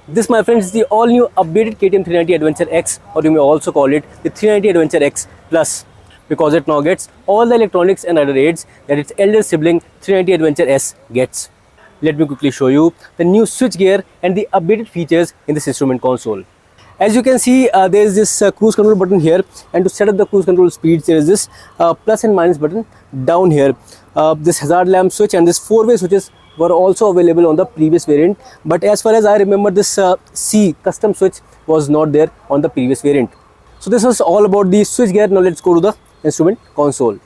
This, my friends, is the all new updated KTM 390 Adventure X, or you may also call it the 390 Adventure X Plus, because it now gets all the electronics and other aids that its elder sibling 390 Adventure S gets. Let me quickly show you the new switchgear and the updated features in this instrument console. As you can see, there is this cruise control button here, and to set up the cruise control speeds, there is this plus and minus button down here. This hazard lamp switch and this four-way switches were also available on the previous variant, but as far as I remember, this C custom switch was not there on the previous variant. So this was all about the switchgear. Now let's go to the instrument console.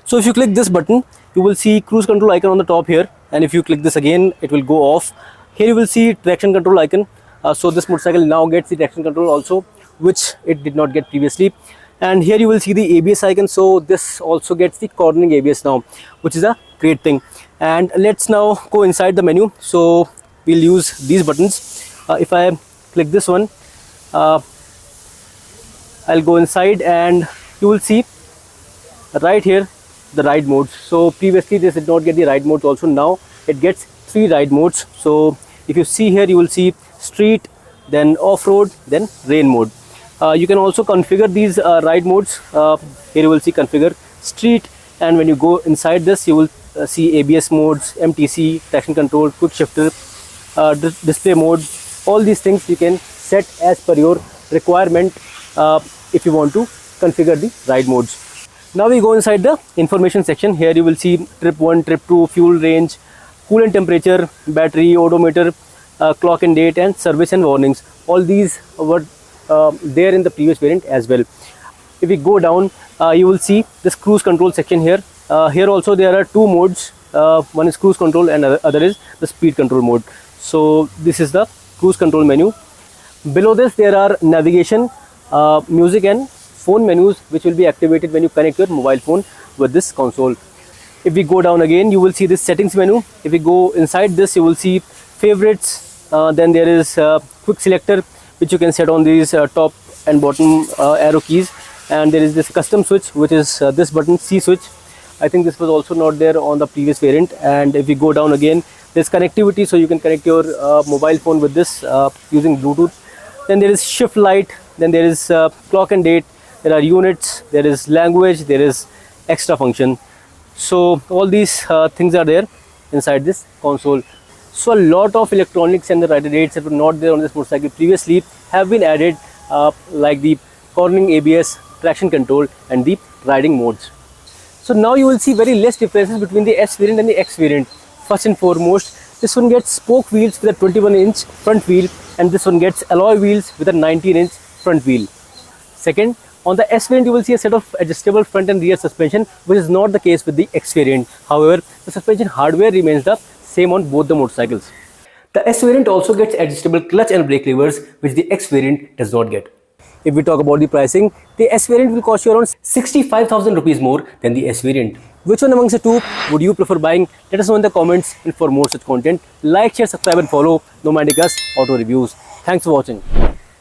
So if you click this button, you will see cruise control icon on the top here, and if you click this again, it will go off. Here you will see traction control icon. So this motorcycle now gets the traction control also, which it did not get previously. And here you will see the ABS icon. So this also gets the cornering ABS now, which is a great thing. And let's now go inside the menu. So we'll use these buttons. If I click this one, I'll go inside, and you will see right here the ride modes. So previously this did not get the ride modes also. Now it gets 3 ride modes. So if you see here, you will see street, then off-road, then rain mode. You can also configure these ride modes. Here you will see configure street, and when you go inside this, you will see ABS modes, MTC, traction control, quick shifter, display mode. All these things you can set as per your requirement if you want to configure the ride modes. Now we go inside the information section. Here you will see trip 1, trip 2, fuel range, coolant temperature, battery, odometer, clock and date, and service and warnings. All these were there in the previous variant as well. If we go down, you will see this cruise control section here. Here also there are 2 modes. One is cruise control and other is the speed control mode. So this is the cruise control menu. Below this there are navigation, music and phone menus, which will be activated when you connect your mobile phone with this console. If we go down again, you will see this settings menu. If we go inside this, you will see favorites. Then there is quick selector, which you can set on these top and bottom arrow keys, and there is this custom switch, which is this button, C switch. I think this was also not there on the previous variant. And if we go down again, there's connectivity, so you can connect your mobile phone with this using Bluetooth. Then there is shift light, then there is clock and date, there are units, there is language, there is extra function. So all these things are there inside this console. So a lot of electronics and the rider aids that were not there on this motorcycle previously have been added, like the cornering ABS, traction control, and the riding modes. So now you will see very less differences between the S variant and the X variant. First and foremost, this one gets spoke wheels with a 21-inch front wheel, and this one gets alloy wheels with a 19-inch front wheel. Second, on the S variant, you will see a set of adjustable front and rear suspension, which is not the case with the X variant. However, the suspension hardware remains the same on both the motorcycles. The S variant also gets adjustable clutch and brake levers, which the X variant does not get. If we talk about the pricing, the S variant will cost you around 65,000 rupees more than the S variant. Which one amongst the two would you prefer buying? Let us know in the comments, and for more such content, like, share, subscribe and follow Nomadic Auto Reviews. Thanks for watching.